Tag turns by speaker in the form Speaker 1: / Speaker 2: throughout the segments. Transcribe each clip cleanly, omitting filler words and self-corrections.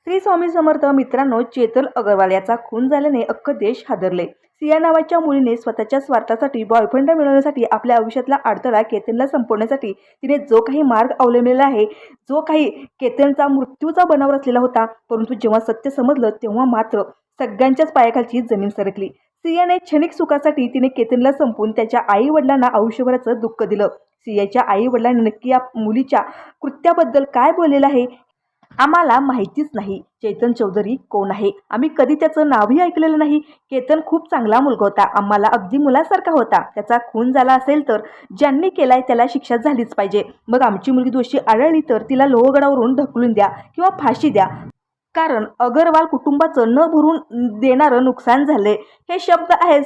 Speaker 1: श्री स्वामी समर्थ. मित्रांनो, चेतन अग्रवाल याचा खून झाल्याने अख्खा देश हादरले. सिया नावाच्या मुलीने स्वतःच्या स्वार्थासाठी बॉयफ्रेंड मिळवण्यासाठी आपल्या आयुष्यातला अडथळा केतनला संपवण्यासाठी तिने जो काही मार्ग अवलंबलेला आहे, जो काही केतनचा मृत्यूचा बनाव रचलेला होता, परंतु जेव्हा सत्य समजलं तेव्हा मात्र सगळ्यांच्याच पायाखालची जमीन सरकली. सियाने क्षणिक सुखासाठी तिने केतनला संपवून त्याच्या आई वडिलांना आयुष्यभराचं दुःख दिलं. सियाच्या आई वडिलांनी नक्की या मुलीच्या कृत्याबद्दल काय बोललेलं आहे आम्हाला माहितीच नाही. चैतन चौधरी कोण आहे? आम्ही कधी त्याचं नावही ऐकलेलं नाही. केतन खूप चांगला मुलगा होता, आम्हाला अगदी मुलासारखा होता. त्याचा खून झाला असेल तर ज्यांनी केलाय त्याला शिक्षा झालीच पाहिजे. मग आमची मुलगी दोषी आढळली तर तिला लोहगडावरून ढकलून द्या किंवा फाशी द्या. कारण अगरवाल कुटुंबाचं न भरून देणारं नुकसान झाले. हे शब्द आहेत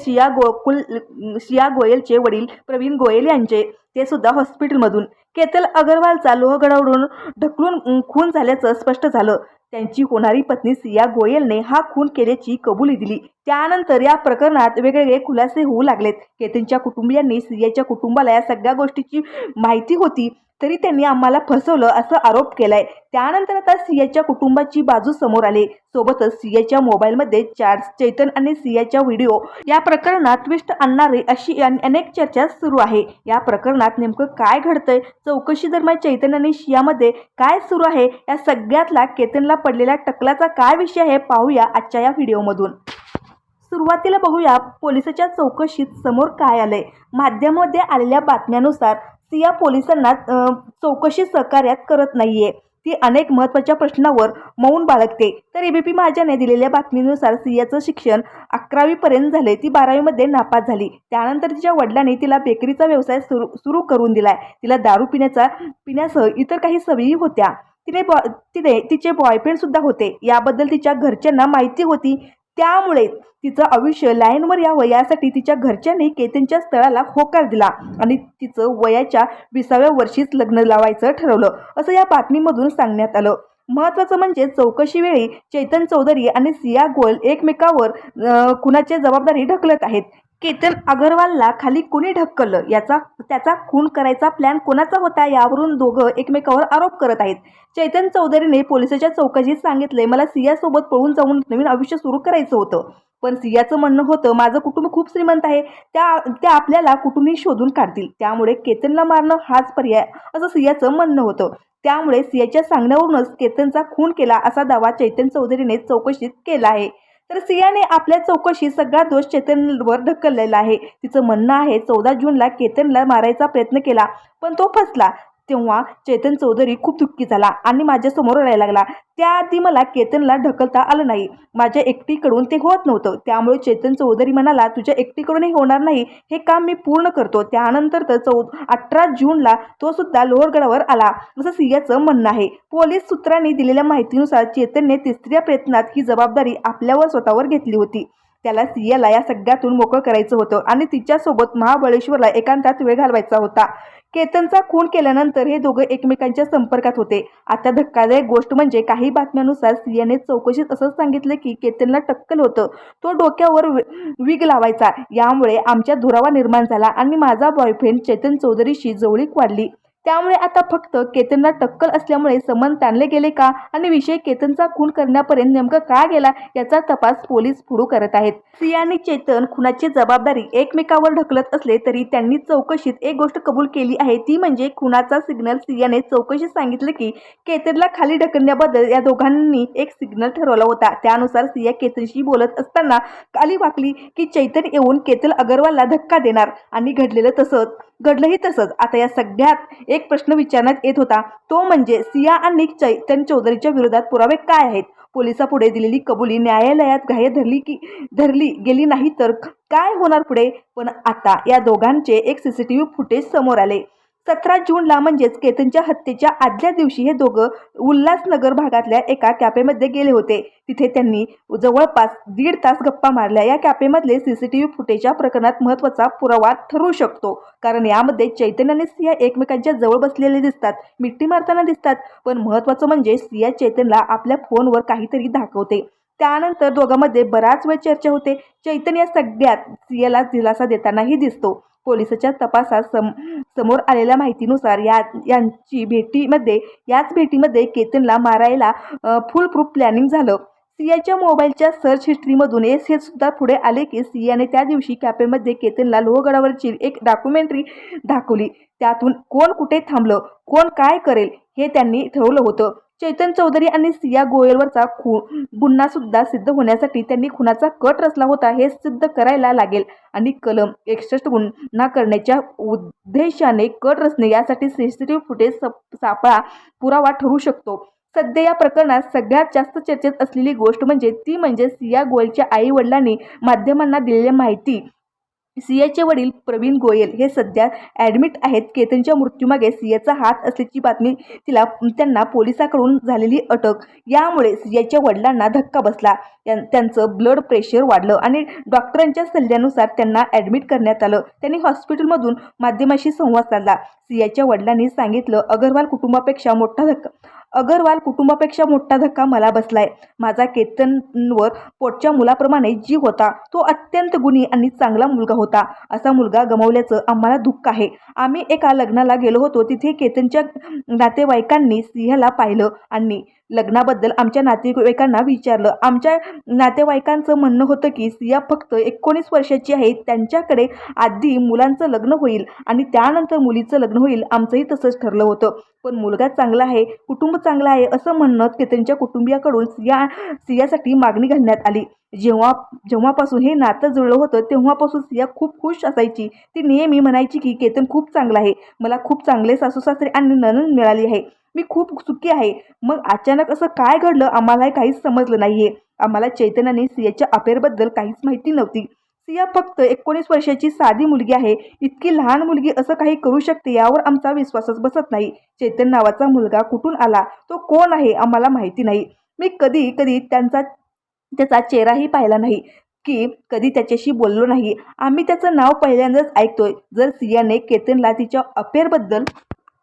Speaker 1: शिया गोयलचे वडील प्रवीण गोयल यांचे, ते सुद्धा हॉस्पिटलमधून. केतन अग्रवालचा लोहगडावरून ढकलून खून झाल्याचं स्पष्ट झालं. त्यांची होणारी पत्नी सिया गोयलने हा खून केल्याची कबुली दिली. त्यानंतर या प्रकरणात वेगवेगळे खुलासे होऊ लागलेत. केतनच्या कुटुंबियांनी सियाच्या कुटुंबाला या सगळ्या गोष्टीची माहिती होती तरी त्यांनी आम्हाला फसवलं असा आरोप केलाय. त्यानंतर आता सियाच्या कुटुंबाची बाजू समोर आली. सोबतच सियाच्या मोबाईलमध्ये चैतन आणि सियाच्या व्हिडिओ या प्रकरणात ट्विस्ट आणणारे अशी अनेक चर्चा सुरू आहे. या प्रकरणात नेमकं काय घडतंय, चौकशी दरम्यान चैतन आणि सियामध्ये काय सुरू आहे, या सगळ्यातला केतनला पडलेल्या टकलाचा काय विषय आहे पाहूया आजच्या या व्हिडिओमधून. सुरुवातीला बघूया पोलिसाच्या चौकशीत समोर काय आलंय. माध्यमामध्ये आलेल्या बातम्यानुसार सिया पोलिसांना चौकशी सहकार्यात करत नाहीये. ती अनेक महत्त्वाच्या प्रश्नांवर मौन बाळगते. तर एबीपी माझाने दिलेल्या बातमीनुसार सियाचं शिक्षण 11वी पर्यंत झाले. ती 12वी मध्ये नापास झाली. त्यानंतर तिच्या वडिलांनी तिला बेकरीचा व्यवसाय सुरू करून दिलाय. तिला दारू पिण्यासह इतर काही सवयी होत्या. तिचे बॉयफ्रेंड सुद्धा होते. याबद्दल तिच्या घरच्यांना माहिती होती. त्यामुळे तिचं आयुष्य लाईनवर यावं यासाठी तिच्या घरच्यांनी केतनच्या स्थळाला होकार दिला आणि तिचं वयाच्या 20व्या वर्षीच लग्न लावायचं ठरवलं, असं या बातमीमधून सांगण्यात आलं. महत्त्वाचं म्हणजे चौकशीवेळी चैतन चौधरी आणि सिया गोयल एकमेकावर खुनाची जबाबदारी ढकलत आहेत. केतन अग्रवालला खाली कोणी ढकललं, त्याचा खून करायचा प्लॅन कोणाचा होता यावरून दोघं एकमेकावर आरोप करत आहेत. चैतन चौधरीने पोलिसाच्या चौकशीत सांगितले, मला सियासोबत पळून जाऊन नवीन आयुष्य सुरू करायचं होतं. पण सियाचं म्हणणं होतं, माझं कुटुंब खूप श्रीमंत आहे, त्या आपल्याला कुठूनही शोधून काढतील, त्यामुळे केतनला मारणं हाच पर्याय, असं सियाचं म्हणणं होतं. त्यामुळे सियाच्या सांगण्यावरूनच केतनचा खून केला असा दावा चैतन चौधरीने चौकशीत केला आहे. तर सियाने आपल्या चौकशीत सगळा दोष चैतनवर ढकललेला आहे. तिचं म्हणणं आहे, 14 जूनला केतनला मारायचा प्रयत्न केला पण तो फसला. तेव्हा चैतन चौधरी खूप दुःखी झाला आणि माझ्यासमोर राहायला लागला. त्याआधी मला केतनला ढकलता आलं नाही. माझ्या एकटीकडून ते होत नव्हतं. त्यामुळे चैतन चौधरी म्हणाला, तुझ्या एकटीकडूनही होणार नाही, हे काम मी पूर्ण करतो. त्यानंतर तर 18 जूनला तो सुद्धा लोहगडावर आला, असं सियाचं म्हणणं आहे. पोलीस सूत्रांनी दिलेल्या माहितीनुसार चैतनने तिसऱ्या प्रयत्नात ही जबाबदारी आपल्यावर स्वतःवर घेतली होती. त्याला सियाला या सगळ्यातून मोकळं करायचं होतं आणि तिच्यासोबत महाबळेश्वरला एकांतात वेळ घालवायचा होता. केतनचा खून केल्यानंतर हे दोघं एकमेकांच्या संपर्कात होते. आता धक्कादायक गोष्ट म्हणजे काही बातम्यांनुसार सियाने चौकशीत असं सांगितलं की केतनला टक्कल होतं, तो डोक्यावर विग लावायचा. यामुळे आमच्या दुरावा निर्माण झाला आणि माझा बॉयफ्रेंड चैतन चौधरीशी जवळीक वाढली. त्यामुळे आता फक्त केतनला टक्कल असल्यामुळे संबंध ताणले गेले का आणि विषय केतनचा खून करण्यापर्यंत नेमकं का गेला याचा तपास पोलीस पुढे करत आहेत. सिया आणि चैतन खुनाची जबाबदारी एकमेकावर ढकलत असले तरी त्यांनी चौकशीत एक गोष्ट कबूल केली आहे, ती म्हणजे खुनाचा सिग्नल. सियाने चौकशीत सांगितलं की केतनला खाली ढकलण्याबद्दल या दोघांनी एक सिग्नल ठरवला होता. त्यानुसार सिया केतनशी बोलत असताना खाली वाकली की चैतन येऊन केतन अग्रवालला धक्का देणार आणि घडलंही तसंच. आता या सगळ्यात एक प्रश्न विचारण्यात येत होता, तो म्हणजे सिया आणि चैतन चौधरीच्या विरोधात पुरावे काय आहेत. पोलिसापुढे दिलेली कबुली न्यायालयात ग्राह्य धरली गेली नाही तर काय होणार पुढे. पण आता या दोघांचे एक सीसीटीव्ही फुटेज समोर आले. 17 जूनला म्हणजेच केतनच्या हत्येच्या आदल्या दिवशी हे दोघं उल्हासनगर भागातल्या एका कॅफेमध्ये गेले होते. तिथे त्यांनी जवळपास 1.5 तास गप्पा मारल्या. या कॅफेमधले सीसीटीव्ही फुटेज या प्रकरणात महत्त्वाचा पुरावा ठरू शकतो, कारण यामध्ये चैतन्य आणि सिया एकमेकांच्या जवळ बसलेले दिसतात, मिठी मारताना दिसतात. पण महत्त्वाचं म्हणजे सिया चैतन्यला आपल्या फोनवर काहीतरी दाखवते. त्यानंतर दोघांमध्ये बराच वेळ चर्चा होते. चैतन्य या सगळ्यात सियाला दिलासा देतानाही दिसतो. पोलिसाच्या तपासात समोर आलेल्या माहितीनुसार याच भेटीमध्ये केतनला मारायला फुल प्रूफ प्लॅनिंग झालं. सियाच्या मोबाईलच्या सर्च हिस्ट्रीमधून हे सुद्धा पुढे आले की सियाने त्या दिवशी कॅफेमध्ये केतनला लोहगडावरची एक डॉक्युमेंटरी दाखवली. त्यातून कोण कुठे थांबलं, कोण काय करेल हे त्यांनी ठरवलं होतं. चैतन चौधरी आणि सिया गोयलवरचा गुन्हा सुद्धा सिद्ध होण्यासाठी त्यांनी खुनाचा कट रचला होता हे सिद्ध करायला लागेल आणि कलम 61 गुन्हा करण्याच्या उद्देशाने कट रचणे यासाठी सीसीटीव्ही फुटेज सापळा पुरावा ठरू शकतो. सध्या या प्रकरणात सगळ्यात जास्त चर्चेत असलेली गोष्ट म्हणजे सिया गोयलच्या आई वडिलांनी माध्यमांना दिलेली माहिती. सियाचे वडील प्रवीण गोयल हे सध्या ॲडमिट आहेत. केतनच्या मृत्यूमागे सियाचा हात असल्याची बातमी त्यांना पोलिसांकडून झालेली अटक यामुळे सियाच्या वडिलांना धक्का बसला. त्यांचं ब्लड प्रेशर वाढलं आणि डॉक्टरांच्या सल्ल्यानुसार त्यांना ॲडमिट करण्यात आलं. त्यांनी हॉस्पिटलमधून माध्यमांशी संवाद साधला. सियाच्या वडिलांनी सांगितलं, अगरवाल कुटुंबापेक्षा मोठा धक्का मला बसलाय. माझा केतनवर पोटच्या मुलाप्रमाणे जीव होता. तो अत्यंत गुणी आणि चांगला मुलगा होता. असा मुलगा गमावल्याचं आम्हाला दुःख आहे. आम्ही एका लग्नाला गेलो होतो. तिथे केतनच्या नातेवाईकांनी सियाला पाहिलं आणि लग्नाबद्दल आमच्या नातेवाईकांना विचारलं. आमच्या नातेवाईकांचं म्हणणं होतं की सिया फक्त 19 वर्षाची आहे. त्यांच्याकडे आधी मुलांचं लग्न होईल आणि त्यानंतर मुलीचं लग्न होईल. आमचंही तसंच ठरलं होतं. पण मुलगा चांगला आहे, कुटुंब चांगलं आहे असं म्हणत केतनच्या कुटुंबियाकडून सियासाठी मागणी घालण्यात आली. जेव्हापासून हे नातं जुळलं होतं तेव्हापासून सिया खूप खुश असायची. ती नेहमी म्हणायची की केतन खूप चांगला आहे. मला खूप चांगले सासूसासरे आणि नणंद मिळाली आहे. मी खूप सुखी आहे. मग अचानक असं काय घडलं आम्हाला काहीच समजलं नाहीये. आम्हाला चैतन आणि सियाच्या अफेअरबद्दल काहीच माहिती नव्हती. सिया फक्त 19 वर्षाची साधी मुलगी आहे. इतकी लहान मुलगी असं काही करू शकते यावर आमचा विश्वासच बसत नाही. चैतन नावाचा मुलगा कुठून आला, तो कोण आहे आम्हाला माहिती नाही. मी कधी त्याचा चेहराही पाहिला नाही की कधी त्याच्याशी बोललो नाही. आम्ही त्याचं नाव पहिल्यांदाच ऐकतोय. जर सियाने केतनला तिच्या अफेअरबद्दल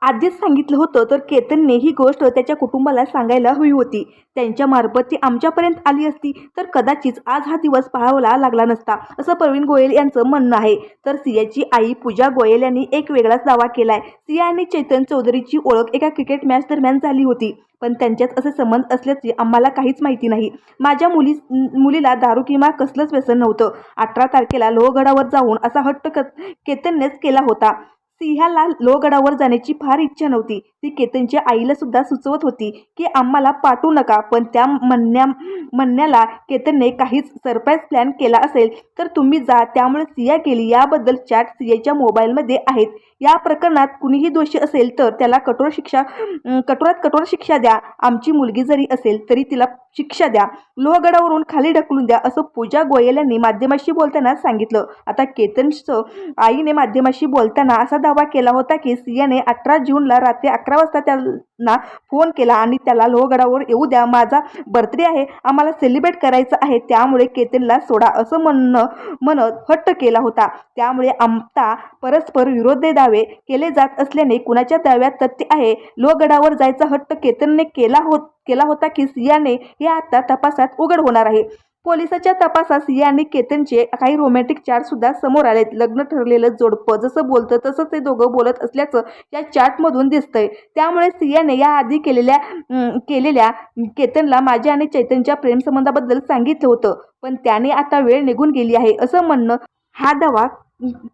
Speaker 1: आधीच सांगितलं होतं तर केतनने ही गोष्ट त्याच्या कुटुंबाला सांगायला हवी होती. त्यांच्यामार्फत ती आमच्यापर्यंत आली असती तर कदाचित आज हा दिवस पाहावा लागला नसता असं प्रवीण गोयल यांचं म्हणणं आहे. तर सियाची आई पूजा गोयल यांनी एक वेगळाच दावा केलाय. सिया आणि चैतन चौधरीची ओळख एका क्रिकेट मॅच दरम्यान झाली होती. पण त्यांच्यात असे संबंध असल्याचे आम्हाला काहीच माहिती नाही. माझ्या मुलीला दारू किंवा कसलंच व्यसन नव्हतं. 18 तारखेला लोहगडावर जाऊन असा हट्ट केतननेच केला होता. सिंहाला लोहगडावर जाण्याची फार इच्छा नव्हती. ती केतनच्या आईला सुद्धा सुचवत होती की आम्हाला पाठवू नका. पण त्या म्हणण्याला केतनने काहीच सरप्राईज प्लॅन केला असेल तर तुम्ही जा, त्यामुळे सिया गेली. याबद्दल चॅट सियाच्या मोबाईलमध्ये आहेत. या प्रकरणात कुणीही दोषी असेल तर त्याला कठोरात कठोर शिक्षा द्या. आमची मुलगी जरी असेल तरी तिला शिक्षा द्या. लोहगडावरून खाली ढकलून द्या असं पूजा गोयल यांनी माध्यमाशी बोलताना सांगितलं. आता केतनचं आईने माध्यमाशी बोलताना असा दावा केला होता की सियाने 18 जूनला रात्री 11 वाजता त्यांना फोन केला आणि त्याला लोहगडावर येऊ द्या. माझा बर्थडे आहे, आम्हाला सेलिब्रेट करायचं आहे, त्यामुळे केतनला सोडा असं म्हणत हट्ट केला होता. त्यामुळे आमचा परस्पर विरोधी दावे केले जात असल्याने कुणाच्या दाव्यात तथ्य आहे. लोहगडावर जायचा हट्ट केतनने केला होता की सियाने हे आता तपासात उघड होणार आहे. पोलिसाच्या तपासात सिया आणि केतनचे काही रोमॅन्टिक चॅट सुद्धा समोर आलेत. लग्न ठरलेलं जोडपं जसं बोलतं तसं ते दोघं बोलत असल्याचं या चॅटमधून दिसतंय. त्यामुळे सियाने याआधी केलेल्या केतनला माझ्या आणि चैतनच्या प्रेमसंबंधाबद्दल सांगितलं होतं, पण त्याने आता वेळ निघून गेली आहे असं म्हणणं हा दावा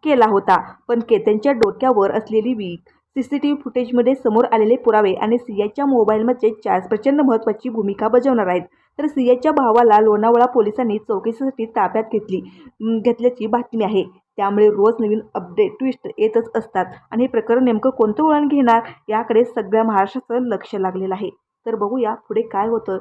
Speaker 1: केला होता. पण केतनच्या डोक्यावर असलेली वीग, सीसीटीव्ही फुटेजमध्ये समोर आलेले पुरावे आणि सियाच्या मोबाईलमध्ये चॅट्स प्रचंड महत्त्वाची भूमिका बजावणार आहेत. तर सियाच्या भावाला लोणावळा पोलिसांनी चौकशीसाठी ताब्यात घेतल्याची बातमी आहे. त्यामुळे रोज नवीन अपडेट ट्विस्ट येतच असतात आणि हे प्रकरण नेमकं कोणतं वळण घेणार याकडे सगळ्या महाराष्ट्राचं लक्ष लागलेलं आहे. तर बघूया पुढे काय होतं.